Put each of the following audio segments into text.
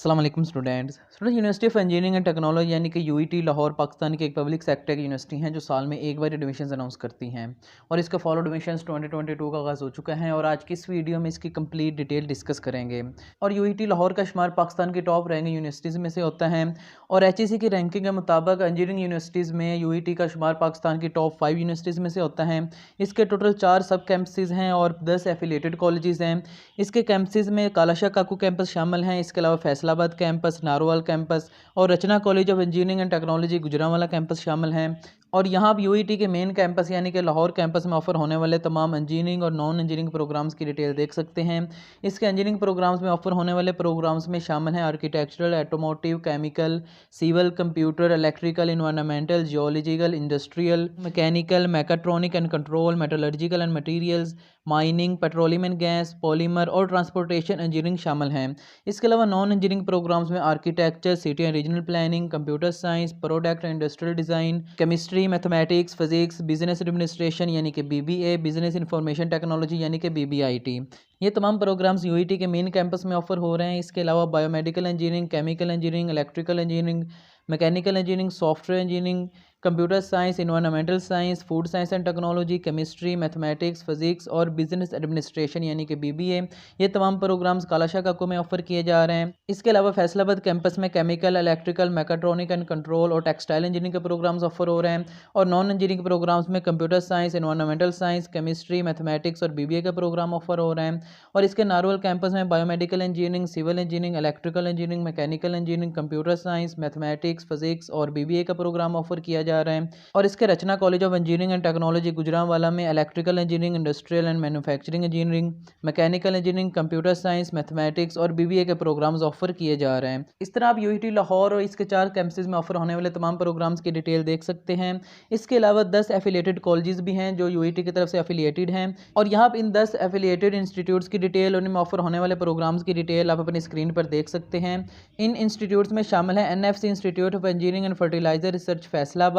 अस्सलाम वालेकुम students. University of engineering and technology यानी कि यूईटी लाहौर पाकिस्तान की एक पब्लिक सेक्टर की यूनिवर्सिटी हैं जो साल में एक बार एडमिशन अनाउंस करती हैं और इसका फॉलो एडमिशन 2022 का आगाज़ हो चुका है और आज की इस वीडियो में इसकी कंप्लीट डिटेल डिस्कस करेंगे। और यूईटी लाहौर का शुमार पाकिस्तान की टॉप रैंकिंग यूनिवर्सिटीज़ में से होता है और एचईसी की रैंकिंग के मुताबिक इंजीनियरिंग यूनिवर्सिटीज़ में यूईटी का शुमार पाकिस्तान की टॉप 5 यूनिवर्सिटीज़ में से होता है। इसके टोटल 4 सब कैंपसेस हैं और 10 एफिलिएटेड कॉलेजेस हैं। इसके कैंपसेस में कालाशाह काकू कैंपस शामिल हैं। इसके अलावा फैसलाबाद कैंपस, नारोवाल कैंपस और Rachna college of engineering and technology Gujranwala campus शामिल हैं। और यहाँ आप यूईटी के मेन कैंपस यानी कि लाहौर कैंपस में ऑफर होने वाले तमाम इंजीनियरिंग और नॉन इंजीनियरिंग प्रोग्राम्स की डिटेल देख सकते हैं। इसके इंजीनियरिंग प्रोग्राम्स में ऑफर होने वाले प्रोग्राम्स में शामिल हैं architectural, automotive, chemical, civil, computer, electrical, environmental, geological, industrial, mechanical, mechatronic and control, metallurgical and materials, mining, petroleum and gas, polymer और ट्रांसपोर्टेशन इंजीनियरिंग शामिल हैं। इसके अलावा नॉन इंजीनियरिंग प्रोग्राम्स में architecture, city and regional planning, computer science, product and industrial design, chemistry, mathematics, physics, business administration यानी कि BBA, business information technology यानी कि बीबीआईटी, ये तमाम प्रोग्राम्स यूईटी के मेन कैंपस में ऑफर हो रहे हैं। इसके अलावा biomedical engineering, chemical engineering, electrical engineering, mechanical engineering, software engineering, computer science, environmental science, food science and technology, chemistry, mathematics, physics और बिजनेस एडमिनिस्ट्रेशन यानी कि बीबीए, ये तमाम प्रोग्राम्स कालाशाह काकू में ऑफर किए जा रहे हैं। इसके अलावा फैसलाबाद कैंपस में chemical, electrical, mechatronic and control और टेक्सटाइल इंजीनियरिंग के प्रोग्राम्स ऑफर हो रहे हैं और नॉन इंजीनियरिंग प्रोग्राम्स में computer science, environmental science, chemistry, mathematics और बीबीए के प्रोग्राम ऑफर हो रहे हैं। और इसके नारोवाल कैंपस में biomedical engineering, civil engineering, electrical engineering, mechanical engineering, computer science, mathematics, physics और बीबीए का प्रोग्राम ऑफर किया जा रहा है। और इसके Rachna college of engineering and technology Gujranwala में electrical engineering, industrial and manufacturing engineering, mechanical engineering, computer science, mathematics और बीबीए के प्रोग्राम्स ऑफर किए जा रहे हैं। इस तरह आप यूईटी लाहौर और इसके 4 कैंपसेस में ऑफर होने वाले तमाम प्रोग्राम्स की डिटेल देख सकते हैं। इसके अलावा 10 एफिलिएटेड कॉलेजेस भी हैं जो यूईटी की तरफ से एफिलिएटेड हैं और यहाँ आप इन 10 एफिलिएटेड इंस्टीट्यूट्स की डिटेल, उनमें ऑफर होने वाले प्रोग्राम्स की डिटेल आप अपनी स्क्रीन पर देख सकते हैं। इन इंस्टीट्यूट्स में शामिल है NFC institute of engineering and fertiliser research Faisalabad,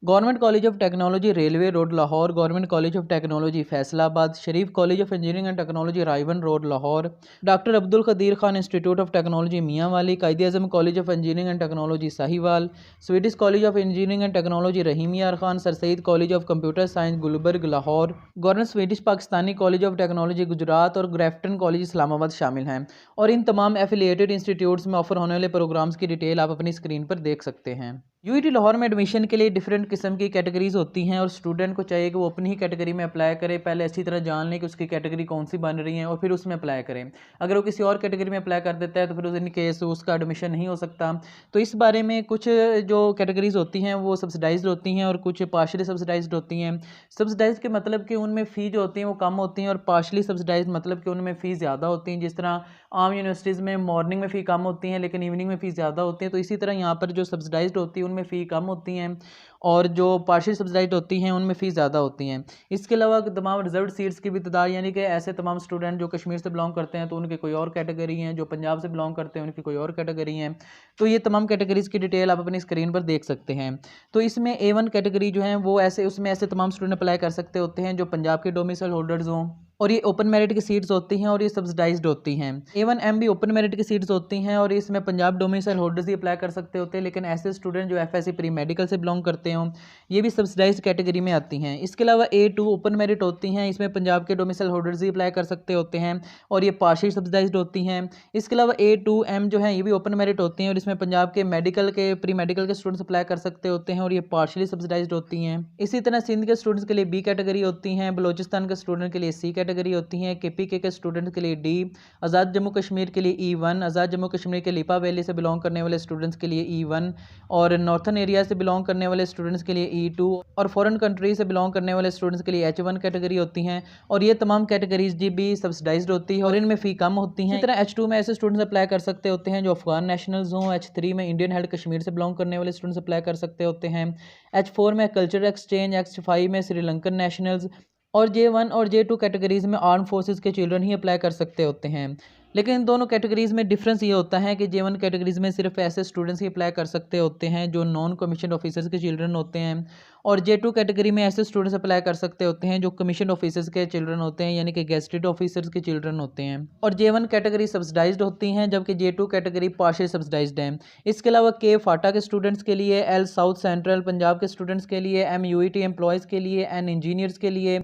government college of technology railway road Lahore, government college of technology Faisalabad, Sharif college of engineering and technology Raiwind road Lahore, doctor Abdul Qadeer Khan institute of technology Mianwali, Quaid-e-Azam college of engineering and technology Sahiwal, Swedish college of engineering and technology Rahim Yar Khan, sir Syed college of computer science Gulberg Lahore, government Swedish Pakistani college of technology Gujarat और ग्रेफ्टन college Islamabad शामिल हैं। और इन तमाम affiliated institutes में offer होने वाले programmes की detail आप अपनी स्क्रीन पर देख सकते हैं। यूईटी लाहौर में एडमिशन के लिए डिफरेंट किस्म की कैटेगरीज होती हैं और स्टूडेंट को चाहिए कि वो अपनी ही कैटेगरी में अप्लाई करे। पहले अच्छी तरह जान लें कि उसकी कैटेगरी कौन सी बन रही है और फिर उसमें अप्लाई करें। अगर वो किसी और कैटेगरी में अप्लाई कर देता है तो फिर इन केस उसका एडमिशन नहीं हो सकता। तो इस बारे में कुछ जो कैटेगरीज होती हैं वो सब्सिडाइज्ड होती हैं और कुछ पार्शली सब्सिडाइज्ड होती हैं। सब्सिडाइज के मतलब कि उनमें फ़ी जो होती हैं वो कम होती हैं और पार्शली सब्सिडाइज मतलब कि उनमें फ़ी ज़्यादा होती हैं। जिस तरह आम यूनिवर्सिटीज़ में मॉर्निंग में फ़ी कम होती हैं लेकिन इवनिंग में फ़ी ज़्यादा होती है, तो इसी तरह यहाँ पर जो सब्सिडाइज्ड होती है उनमें फ़ी कम होती हैं और जो पार्शियल सब्सिडाइज्ड होती हैं उनमें फ़ीस ज़्यादा होती हैं। इसके अलावा तमाम रिजर्व सीट्स की भी तादाद यानी कि ऐसे तमाम स्टूडेंट जो कश्मीर से बिलोंग करते हैं तो उनकी कोई और कैटेगरी हैं, जो पंजाब से बिलोंग करते हैं उनकी कोई और कैटेगरी हैं। तो ये तमाम कैटेगरीज़ की डिटेल आप अपनी स्क्रीन पर देख सकते हैं। तो इसमें A1 कैटेगरी जो है वो उसमें ऐसे तमाम स्टूडेंट अप्लाई कर सकते होते हैं जो पंजाब के डोमिसाइल होल्डर्स हों और ये ओपन मेरिट की सीट्स होती हैं और ये सब्सिडाइज्ड होती हैं। A1M भी ओपन मेरिट की सीट्स होती हैं और इसमें पंजाब डोमिसाइल होल्डर्स ही अप्लाई कर सकते होते हैं, लेकिन ऐसे स्टूडेंट जो एफएससी प्री मेडिकल से बिलोंग करते हों ये भी सब्सिडाइज्ड कैटेगरी में आती हैं। इसके अलावा A2 ओपन मेरिट होती हैं, इसमें पंजाब के डोमिसाइल होल्डर्स ही अप्लाई कर सकते होते हैं और ये पार्शियल सब्सिडाइज्ड होती हैं। इसके अलावा A2M जो है ये भी ओपन मेरिट होती हैं और इसमें पंजाब के मेडिकल के प्री मेडिकल के स्टूडेंट्स अप्लाई कर सकते होते हैं और ये पार्शियली सब्सिडाइज्ड होती हैं। इसी तरह सिंध के स्टूडेंट्स के लिए B कैटेगरी होती हैं, बलोचिस्तान के स्टूडेंट के लिए C कैटेगरी होती हैं, KPK के स्टूडेंट्स के लिए D, आज़ाद जम्मू कश्मीर के लिए E1, आज़ाद जम्मू कश्मीर के लिपा वैली से बिलोंग करने वाले स्टूडेंट्स के लिए E1 और नॉर्थन एरिया से बिलोंग करने वाले स्टूडेंट्स के लिए E2 और फॉरेन कंट्री से बिलोंग करने वाले स्टूडेंट्स के लिए H1 कैटेगरी होती हैं और ये तमाम कैटेगरीज भी सब्सिडाइज्ड होती है और इनमें फ़ी कम होती हैं। इसी तरह H2 में ऐसे स्टूडेंट्स अप्लाई कर सकते होते हैं जो अफगान नेशनल्स हों, H3 में इंडियन हेल्ड कश्मीर से बिलोंग करने वाले स्टूडेंट्स अप्लाई कर सकते होते हैं, H4 में कल्चरल एक्सचेंज, H5 में श्रीलंकन नेशनल्स और J1 और J2 कैटेगरीज में आर्म फोर्सेस के चिल्ड्रन ही अप्लाई कर सकते होते हैं। लेकिन इन दोनों कैटेगरीज़ में डिफरेंस ये होता है कि J1 कैटेगरीज़ में सिर्फ ऐसे स्टूडेंट्स ही अप्लाई कर सकते होते हैं जो नॉन कमीशन ऑफिसर्स के चिल्ड्रन होते हैं, और J2 कैटेगरी में ऐसे स्टूडेंट्स अप्लाई कर सकते होते हैं जो कमीशन ऑफिसर्स के चिल्ड्रन होते हैं, यानी कि गेस्टेड ऑफिसर्स के चिल्ड्रन होते हैं। और J1 कैटेगरी सब्सिडाइज्ड होती हैं, जबकि J2 कैटेगरी पार्शियल सब्सिडाइज्ड है। इसके अलावा के फाटा के स्टूडेंट्स के लिए, एल साउथ सेंट्रल पंजाब के स्टूडेंट्स के लिए, MUET एम्प्लॉयज़ के लिए, एन इंजीनियर्स के लिए,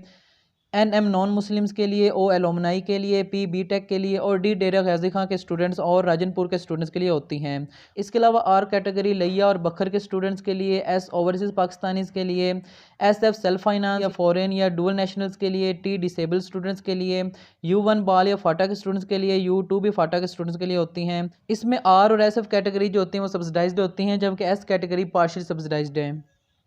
NM नॉन मुस्लिम्स के लिए, O एलोमनाई के लिए, P BTech के लिए, और D डेरा गाजी खां के स्टूडेंट्स और राजनपुर के स्टूडेंट्स के लिए होती हैं। इसके अलावा R कैटेगरी लिया और बखर के स्टूडेंट्स के लिए, S ओवरसीज़ पाकिस्तानीज़ के लिए, SF सेल्फ फाइनेंस या फॉरेन या डुअल नेशनल्स के लिए, T डिसेबल्ड स्टूडेंट्स के लिए, U1 बाल या फाटा के स्टूडेंट्स के लिए, U2 भी फाटा के स्टूडेंट्स के लिए होती हैं। इसमें R और SF कैटेगरी जो होती हैं वो सब्सिडाइज्ड होती हैं, जबकि S कैटेगरी पार्शियल सब्सिडाइज्ड है।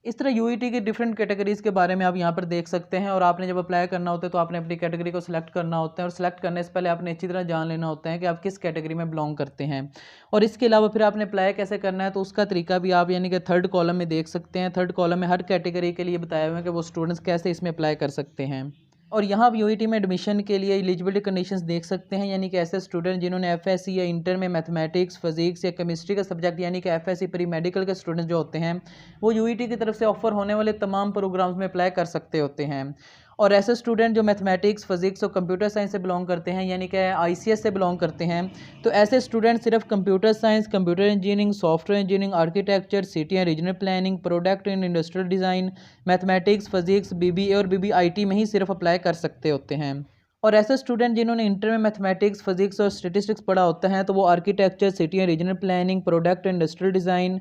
इस तरह यूईटी की डिफरेंट कैटेगरीज़ के बारे में आप यहाँ पर देख सकते हैं, और आपने जब अप्लाई करना होता है तो आपने अपनी कैटेगरी को सिलेक्ट करना होता है, और सिलेक्ट करने से पहले आपने अच्छी तरह जान लेना होता है कि आप किस कैटेगरी में बिलोंग करते हैं। और इसके अलावा फिर आपने अप्लाई कैसे करना है, तो उसका तरीका भी आप यानी कि थर्ड कॉलम में देख सकते हैं। थर्ड कॉलम में हर कैटेगरी के लिए बताया हुआ है कि वो स्टूडेंट्स कैसे इसमें अप्लाई कर सकते हैं। और यहाँ आप यूईटी में एडमिशन के लिए एलिजिबिलिटी कंडीशंस देख सकते हैं, यानी कि ऐसे स्टूडेंट जिन्होंने एफएससी या इंटर में मैथमेटिक्स, फिजिक्स या केमिस्ट्री का सब्जेक्ट यानी कि एफएससी प्री मेडिकल के स्टूडेंट्स जो होते हैं वो यूईटी की तरफ से ऑफर होने वाले तमाम प्रोग्राम्स में अप्लाई कर सकते होते हैं। और ऐसे स्टूडेंट जो मैथमेटिक्स, फिजिक्स और कंप्यूटर साइंस से बिलोंग करते हैं, यानी कि आईसीएस से बिलोंग करते हैं, तो ऐसे स्टूडेंट सिर्फ computer science, computer engineering, software engineering, architecture, city and regional planning, product and industrial design, mathematics, physics, BBA और बीबीआईटी में ही सिर्फ अप्लाई कर सकते होते हैं। और ऐसे स्टूडेंट जिन्होंने इंटर में मैथमेटिक्स, फिजिक्स और स्टेटिस्टिक्स पढ़ा होता है तो वो architecture, city and regional planning, product and industrial design,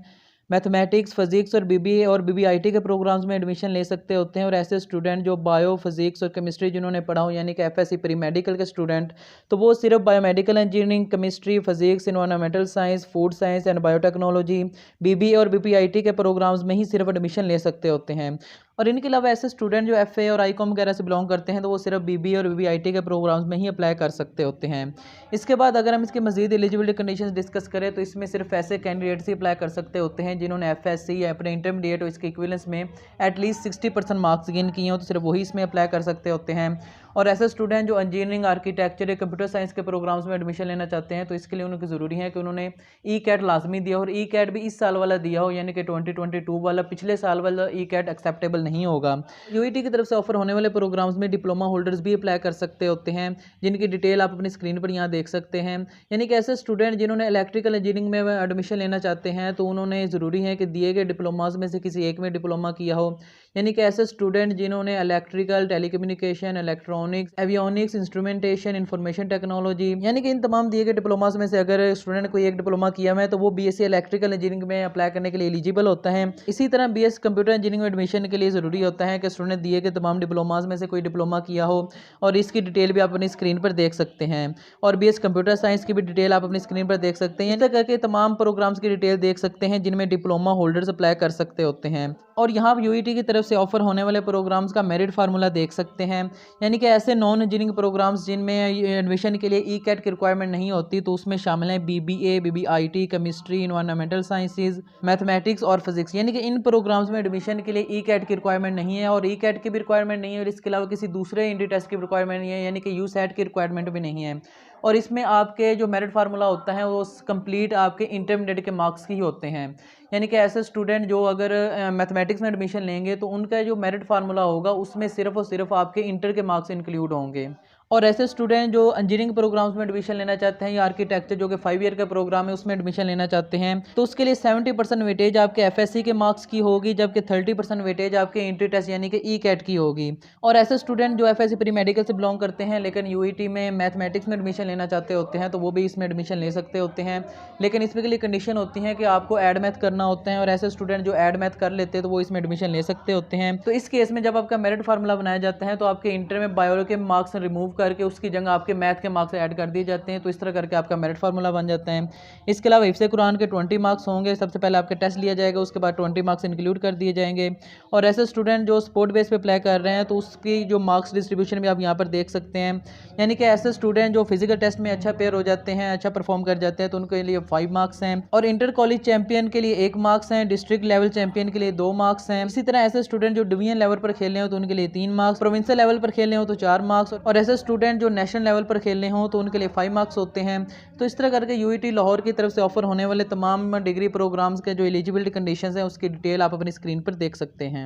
mathematics, physics और बीबीए और बीबीआईटी के प्रोग्राम्स में एडमिशन ले सकते होते हैं। और ऐसे स्टूडेंट जो बायो, फिजिक्स और केमिस्ट्री जिन्होंने पढ़ा हो, यानी कि एफएससी प्री मेडिकल के स्टूडेंट, तो वो सिर्फ biomedical engineering, chemistry, physics, environmental science, food science and biotechnology, BBA और बीपीआईटी के प्रोग्राम्स में ही सिर्फ एडमिशन ले सकते होते हैं। और इनके अलावा ऐसे स्टूडेंट जो एफए और आईकॉम वगैरह से बिलोंग करते हैं तो वो सिर्फ बीबीए और बीबीआईटी के प्रोग्राम्स में ही अप्लाई कर सकते होते हैं। इसके बाद अगर हम इसके मजीद एलिजिबिलिटी कंडीशंस डिस्कस करें तो इसमें सिर्फ ऐसे कैंडिडेट्स ही अप्लाई कर सकते होते हैं जिन्होंने एफएससी या अपने इंटरमीडिएट और इसके इक्विवेलेंस में एटलीस्ट 60% मार्क्स गेन किए हो, तो सिर्फ वही इसमें अप्लाई कर सकते होते हैं। और ऐसे स्टूडेंट जो इंजीनियरिंग, आर्किटेक्चर या कंप्यूटर साइंस के प्रोग्राम्स में एडमिशन लेना चाहते हैं तो इसके लिए उनकी ज़रूरी है कि उन्होंने ई कैट लाजमी दिया और ई कैट भी इस साल वाला दिया हो, यानी कि 2022 वाला, पिछले साल वाला ई कैट एक्सेप्टेबल नहीं होगा। यूईटी की तरफ से ऑफर होने वाले प्रोग्राम्स में डिप्लोमा होल्डर्स भी अप्लाई कर सकते होते हैं, जिनकी डिटेल आप अपनी स्क्रीन पर यहाँ देख सकते हैं। यानी कि ऐसे स्टूडेंट जिन्होंने इलेक्ट्रिकल इंजीनियरिंग में एडमिशन लेना चाहते हैं तो उन्होंने ज़रूरी है कि दिए गए डिप्लोमाज में से किसी एक में डिप्लोमा किया हो। यानी कि ऐसे स्टूडेंट जिन्होंने electrical, telecommunication, electronics, avionics, instrumentation, information technology, यानी कि इन तमाम दिए गए डिप्लोमास में से अगर स्टूडेंट कोई एक डिप्लोमा किया है तो वो बीएससी इलेक्ट्रिकल इंजीनियरिंग में अप्लाई करने के लिए एलिजिबल होता है। इसी तरह बीएस कंप्यूटर इंजीनियरिंग में एडमिशन के लिए ज़रूरी होता है कि स्टूडेंट दिए गए तमाम डिप्लोमास में से कोई डिप्लोमा किया हो, और इसकी डिटेल भी आप अपनी स्क्रीन पर देख सकते हैं। और बीएस कंप्यूटर साइंस की भी डिटेल आप अपनी स्क्रीन पर देख सकते हैं। इस तरह के तमाम प्रोग्राम्स की डिटेल देख सकते हैं जिनमें डिप्लोमा होल्डर्स अप्लाई कर सकते होते हैं। और यहाँ आप यूईटी की तरफ से ऑफर होने वाले प्रोग्राम्स का मेरिट फार्मूला देख सकते हैं, यानी कि ऐसे नॉन इंजीनियरिंग प्रोग्राम्स जिनमें एडमिशन के लिए ई कैट की रिक्वायरमेंट नहीं होती तो उसमें शामिल हैं BBA, BBIT, chemistry, environmental sciences, mathematics और फिजिक्स। यानी कि इन प्रोग्राम्स में एडमिशन के लिए ई कैट की रिक्वायरमेंट नहीं है, और ई कैट की भी रिक्वायरमेंट नहीं है, और इसके अलावा किसी दूसरे इंडी टेस्ट की रिक्वायरमेंट नहीं है, यानी कि यूसेट की रिक्वायरमेंट भी नहीं है। और इसमें आपके जो मेरिट फार्मूला होता है वो कंप्लीट आपके इंटरमीडिएट के मार्क्स ही होते हैं। यानी कि ऐसे स्टूडेंट जो अगर मैथमेटिक्स में एडमिशन लेंगे तो उनका जो मेरिट फार्मूला होगा उसमें सिर्फ और सिर्फ आपके इंटर के मार्क्स इंक्लूड होंगे। और ऐसे स्टूडेंट जो इंजीनियरिंग प्रोग्राम्स में एडमिशन लेना चाहते हैं या आर्किटेक्चर जो कि 5 ईयर का प्रोग्राम है उसमें एडमिशन लेना चाहते हैं तो उसके लिए 70% वेटेज आपके एफएससी के मार्क्स की होगी, जबकि 30% वेटेज आपके एंट्री टेस्ट यानी कि ई कैट की होगी। और ऐसे स्टूडेंट जो एफएससी प्री मेडिकल से बिलोंग करते हैं लेकिन यूईटी में मैथमेटिक्स में एडमिशन लेना चाहते होते हैं तो वो भी इसमें एडमिशन ले सकते होते हैं, लेकिन इसमें के लिए कंडीशन होती है कि आपको एड मैथ करना होता है, और ऐसे स्टूडेंट जो एड मैथ कर लेते हैं तो वो इसमें एडमिशन ले सकते होते हैं। तो इस केस में जब आपका मेरिट फार्मूला बनाया जाता है तो आपके इंटर में बायो के मार्क्स रिमूव करके उसकी जगह आपके मैथ के मार्क्स ऐड कर दिए जाते हैं, तो इस तरह करके आपका मेरिट फार्मूला बन जाता है। इसके अलावा हिफ्ज़ कुरान के 20 मार्क्स होंगे, सबसे पहले आपके टेस्ट लिया जाएगा, उसके बाद 20 मार्क्स इंक्लूड कर दिए जाएंगे। और ऐसे स्टूडेंट जो स्पोर्ट बेस पे अप्लाई कर रहे हैं तो उसकी जो मार्क्स डिस्ट्रीब्यूशन भी आप यहाँ पर देख सकते हैं। यानी कि ऐसे स्टूडेंट जो फिजिकल टेस्ट में अच्छा पेयर हो जाते हैं, अच्छा परफॉर्म कर जाते हैं तो उनके लिए 5 मार्क्स हैं, और इंटर कॉलेज चैंपियन के लिए 1 मार्क्स हैं, डिस्ट्रिक्ट लेवल चैंपियन के लिए 2 मार्क्स हैं। इसी तरह ऐसे स्टूडेंट जो डिवीजन लेवल पर खेल रहे हो तो उनके लिए 3 मार्क्स, प्रोविंशियल लेवल पर खेल रहे हो तो 4 मार्क्स, और ऐसे स्टूडेंट जो नेशनल लेवल पर खेलने हों तो उनके लिए 5 मार्क्स होते हैं। तो इस तरह करके यूईटी लाहौर की तरफ से ऑफर होने वाले तमाम डिग्री प्रोग्राम्स के जो एलिजिबिलिटी कंडीशंस हैं उसकी डिटेल आप अपनी स्क्रीन पर देख सकते हैं।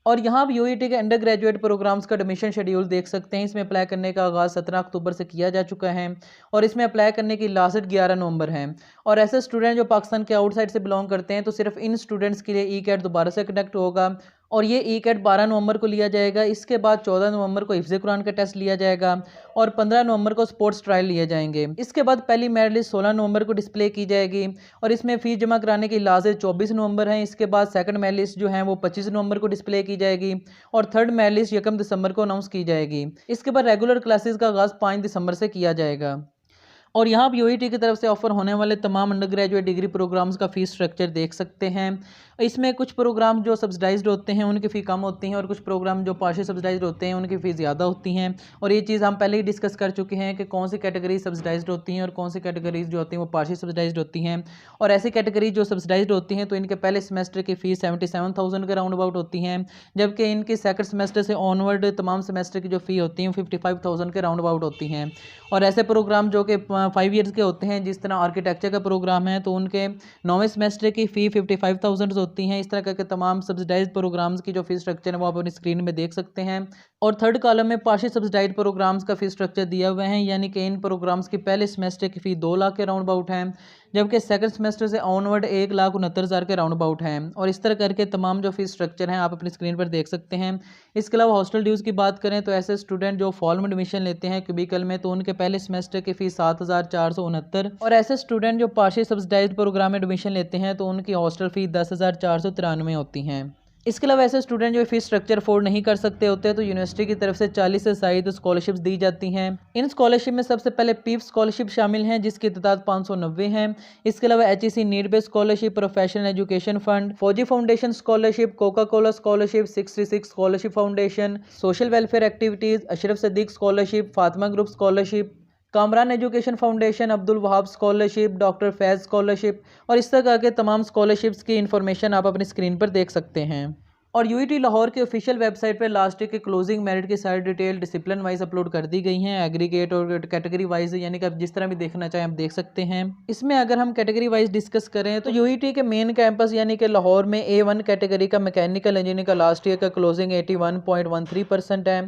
और यहाँ आप यूईटी के अंडर ग्रेजुएट प्रोग्राम्स का एडमिशन शेड्यूल देख सकते हैं। इसमें अप्लाई करने का आगाज़ 17 अक्टूबर से किया जा चुका है और इसमें अप्लाई करने की लास्ट डेट 11 नवंबर है। और ऐसे स्टूडेंट जो पाकिस्तान के आउटसाइड से बिलोंग करते हैं तो सिर्फ इन स्टूडेंट्स के लिए ई कैट दोबारा से कंडक्ट होगा और ये ई कैट 12 नवंबर को लिया जाएगा। इसके बाद 14 नवंबर को हिफ्ज़ कुरान का टेस्ट लिया जाएगा और 15 नवंबर को स्पोर्ट्स ट्रायल लिए जाएंगे। इसके बाद पहली मेरिट लिस्ट 16 नवंबर को डिस्प्ले की जाएगी और इसमें फ़ीस जमा कराने की लास्ट डेट 24 नवंबर है। इसके बाद सेकंड मेरिट लिस्ट जो है वो 25 नवंबर को डिस्प्ले की जाएगी और थर्ड मेरिट लिस्ट 1 दिसंबर को अनाउंस की जाएगी। इसके बाद रेगुलर क्लासेस का आगाज़ 5 दिसंबर से किया जाएगा। और यहाँ आप यूईटी की तरफ से ऑफर होने वाले तमाम अंडर ग्रेजुएट डिग्री प्रोग्राम्स का फ़ीस स्ट्रक्चर देख सकते हैं। इसमें कुछ प्रोग्राम जो सब्सिडाइज्ड होते हैं उनकी फ़ी कम होती हैं और कुछ प्रोग्राम जो पार्शियल सब्सिडाइज्ड होते हैं उनकी फ़ी ज़्यादा होती हैं। और ये चीज़ हम पहले ही डिस्कस कर चुके हैं कि कौन सी कैटेगरी सब्सिडाइज्ड होती हैं और कौन सी कैटेगरीज जो होती हैं वो पार्शियल सब्सिडाइज्ड होती हैं। और ऐसी कैटेगरी जो सब्सिडाइज्ड होती हैं तो इनके पहले सेमेस्टर की फ़ीस 77,000 के राउंड अबाउट होती हैं, जबकि इनके सेकंड सेमेस्टर से ऑनवर्ड तमाम सेमेस्टर की जो फ़ी होती हैं 55,000 के राउंड अबाउट होती हैं। और ऐसे प्रोग्राम जो कि 5 ईयर्स के होते हैं, जिस तरह आर्किटेक्चर का प्रोग्राम है तो उनके 9वें सेमेस्टर की फ़ी 55,000 होती हैं। इस तरह करके तमाम सब्सिडाइज्ड प्रोग्राम्स की जो फीस स्ट्रक्चर है वो आप अपनी स्क्रीन में देख सकते हैं। और थर्ड कॉलम में पार्शियल सब्सिडाइज्ड प्रोग्राम्स का फीस स्ट्रक्चर दिया हुआ है, यानी कि इन प्रोग्राम्स की पहले सेमेस्टर की फ़ी 2 लाख के राउंड अबाउट है, जबकि सेकंड सेमेस्टर से ऑनवर्ड 1,69,000 के राउंड अबाउट है। और इस तरह करके तमाम जो फीस स्ट्रक्चर हैं आप अपनी स्क्रीन पर देख सकते हैं। इसके अलावा हॉस्टल ड्यूज़ की बात करें तो ऐसे स्टूडेंट जो फॉल में एडमिशन लेते हैं क्यूबिकल में तो उनके पहले सेमेस्टर की फ़ीस 7,469 और ऐसे स्टूडेंट जो पार्शियल सब्सिडाइज्ड प्रोग्राम में एडमिशन लेते हैं तो उनकी हॉस्टल फ़ी 10,493 होती हैं। इसके अलावा ऐसे स्टूडेंट जो फीस स्ट्रक्चर अफोर्ड नहीं कर सकते होते तो यूनिवर्सिटी की तरफ से 40 से ज़ायद स्कॉलरशिप्स दी जाती हैं। इन स्कॉलरशिप में सबसे पहले पीप स्कॉलरशिप शामिल हैं जिसकी तादाद 590 है। इसके अलावा HEC need based scholarship, professional education fund, Fauji foundation scholarship, Coca Cola scholarship, 66 scholarship foundation, social welfare activities, Ashraf Sadiq scholarship, Fatima group scholarship, Kamran education foundation, Abdul Wahab scholarship, doctor Faiz scholarship और इस तरह के तमाम स्कॉलरशिप्स की इन्फॉर्मेशन आप अपनी स्क्रीन पर देख सकते हैं। और यूईटी लाहौर के ऑफिशियल वेबसाइट पर लास्ट ईयर के क्लोजिंग मेरिट की सारी डिटेल डिसिप्लिन वाइज अपलोड कर दी गई हैं, एग्रीगेट और कैटेगरी वाइज, यानी कि आप जिस तरह भी देखना चाहें आप देख सकते हैं। इसमें अगर हम कैटेगरी वाइज डिस्कस करें तो यूईटी के मेन कैंपस यानी कि लाहौर में A1 कैटेगरी का मैकेनिकल इंजीनियरिंग का लास्ट ईयर का क्लोजिंग 81.13% है,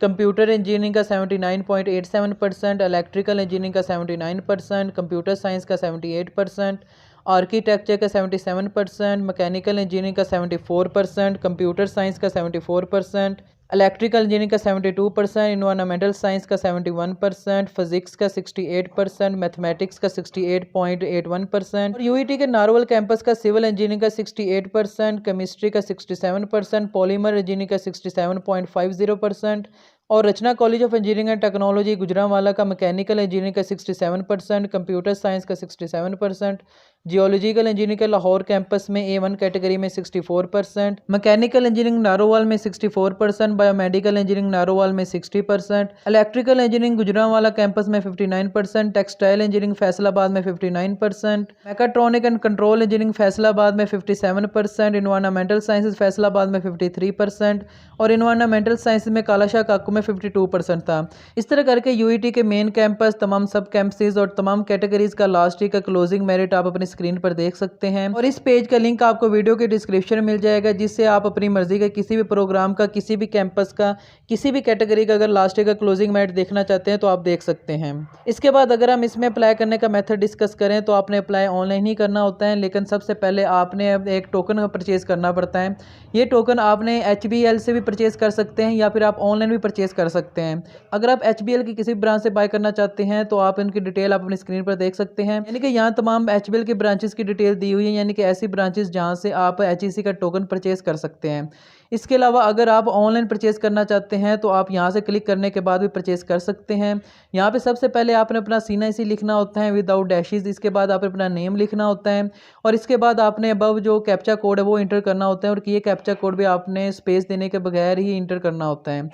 कंप्यूटर इंजीनियरिंग का 79.87%, इलेक्ट्रिकल इंजीनियरिंग का 79%, कंप्यूटर साइंस का 78%, आर्किटेक्चर का 77%, मैकेनिकल इंजीनियरिंग का 74%, कंप्यूटर साइंस का 74%, इलेक्ट्रिकल इंजीनियरिंग का 72%, इन्वायरमेंटल साइंस का 71%, फिजिक्स का 68%, मैथमेटिक्स का 68.81% और यूईटी के नारोवल कैंपस का सिविल इंजीनियरिंग का 68%, केमिस्ट्री का 67%, पॉलीमर इंजीनियरिंग का 67.50% और Rachna college of engineering and technology Gujranwala का मैकेनिकल इंजीनियरिंग का 67%, कंप्यूटर साइंस का 67%, जियोलॉजिकल इंजीनियरिंग के लाहौर कैंपस में A1 कैटेगरी में 64%, मैकेनिकल इंजीनियरिंग नारोवाल में 64%, बायोमेडिकल इंजीनियरिंग नारोवाल में 60%, इलेक्ट्रिकल इंजीनियरिंग गुजरांवाला कैंपस में 59%, टेक्सटाइल इंजीनियरिंग फैसलाबाद में 59%, मैकाट्रॉनिक एंड कंट्रोल इंजीनियरिंग फैसलाबाद में 57%, इन्वायरमेंटल साइंसेज फैसलाबाद में 53% और इन्वायरमेंटल साइंस में कालाशाह काकू में 52% था। इस तरह करके यूईटी के मेन कैंपस, तमाम सब कैंपसेस और तमाम कैटेगरीज का लास्ट ईयर का क्लोजिंग मेरिट आप अपनी स्क्रीन पर देख सकते हैं। और इस पेज का लिंक आपको वीडियो के डिस्क्रिप्शन में मिल जाएगा, जिससे आप अपनी मर्जी का किसी भी प्रोग्राम का, किसी भी कैंपस का, किसी भी कैटेगरी का अगर लास्ट ईयर का क्लोजिंग मेरिट देखना चाहते हैं तो आप देख सकते हैं। इसके बाद अगर हम इसमें अप्लाई करने का मेथड डिस्कस करें तो आपने अप्लाई ऑनलाइन ही करना होता है, लेकिन सबसे पहले आपने एक टोकन परचेज करना पड़ता है। ये टोकन आपने HBL से भी परचेज कर सकते हैं या फिर आप ऑनलाइन भी परचेज कर सकते हैं। अगर आप HBL की किसी ब्रांच से बाय करना चाहते हैं तो आप इनकी डिटेल आप अपनी स्क्रीन पर देख सकते हैं, यानी कि यहाँ तमाम HBL की ब्रांचेस की डिटेल दी हुई है, यानी कि ऐसी ब्रांचेस जहाँ से आप HEC का टोकन परचेज कर सकते हैं। इसके अलावा अगर आप ऑनलाइन परचेज करना चाहते हैं तो आप यहाँ से क्लिक करने के बाद भी परचेज कर सकते हैं। यहाँ पे सबसे पहले आपने अपना CNIC लिखना होता है विदाउट डैशेस, इसके बाद आपने अपना नेम लिखना होता है और इसके बाद आपने अबव जो कैप्चा कोड है वो इंटर करना होता है और ये कैप्चा कोड भी आपने स्पेस देने के बगैर ही इंटर करना होता है।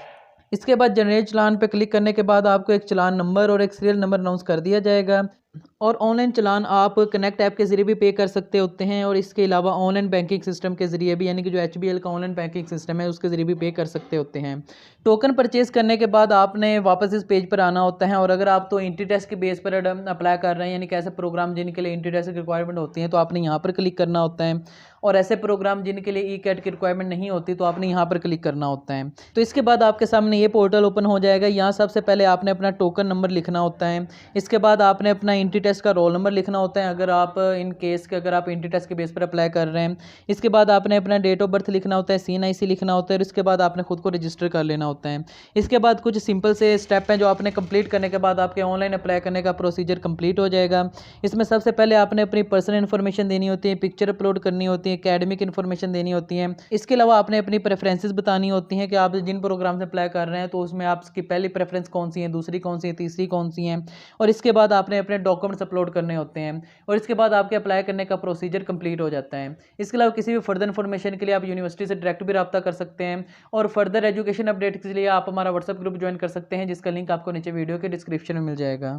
इसके बाद जनरेट चलान पे क्लिक करने के बाद आपको एक चलान नंबर और एक सीरियल नंबर अनाउंस कर दिया जाएगा और ऑनलाइन चालान आप कनेक्ट ऐप के ज़रिए भी पे कर सकते होते हैं और इसके अलावा ऑनलाइन बैंकिंग सिस्टम के ज़रिए भी, यानी कि जो एचबीएल का ऑनलाइन बैंकिंग सिस्टम है उसके ज़रिए भी पे कर सकते होते हैं। टोकन परचेज़ करने के बाद आपने वापस इस पेज पर आना होता है और अगर आप तो एंट्री टेस्ट के बेस पर अप्लाई कर रहे हैं, यानी कि ऐसे प्रोग्राम जिनके लिए एंट्री टेस्ट की रिक्वायरमेंट होती है तो आपने यहाँ पर क्लिक करना होता है, और ऐसे प्रोग्राम जिनके लिए ई कैट की रिक्वायरमेंट नहीं होती तो आपने यहाँ पर क्लिक करना होता है। तो इसके बाद आपके सामने ये पोर्टल ओपन हो जाएगा। यहाँ सबसे पहले आपने अपना टोकन नंबर लिखना होता है। इसके बाद आपने अपना एंट्री टेस्ट का रोल नंबर लिखना होता है, अगर आप इन केस के अगर आप एंट्री टेस्ट के बेस पर अप्लाई कर रहे हैं। इसके बाद आपने अपना डेट ऑफ बर्थ लिखना होता है, CNIC लिखना होता है, और इसके बाद आपने खुद को रजिस्टर कर लेना होता है। इसके बाद कुछ सिंपल से स्टेप हैं जो आपने कंप्लीट करने के बाद आपके ऑनलाइन अप्लाई करने का प्रोसीजर कंप्लीट हो जाएगा। इसमें सबसे पहले आपने अपनी पर्सनल इन्फॉर्मेशन देनी होती है, पिक्चर अपलोड करनी होती है, एकेडमिक इन्फॉर्मेशन देनी होती है। इसके अलावा आपने अपनी प्रेफरेंसेस बतानी होती हैं कि आप जिन प्रोग्राम से अप्लाई कर रहे हैं तो उसमें आपकी पहली प्रेफरेंस कौन सी है, दूसरी कौन सी है, तीसरी कौन सी है। और इसके बाद आपने अपने डॉक्यूमेंट्स अपलोड करने होते हैं और इसके बाद आपके अप्लाई करने का प्रोसीजर कंप्लीट हो जाता है। इसके अलावा किसी भी फर्दर इन्फॉर्मेशन के लिए आप यूनिवर्सिटी से डायरेक्ट भी रब्ता कर सकते हैं और फर्दर एजुकेशन अपडेट के लिए आप हमारा व्हाट्सएप ग्रुप ज्वाइन कर सकते हैं, जिसका लिंक आपको नीचे वीडियो के डिस्क्रिप्शन में मिल जाएगा।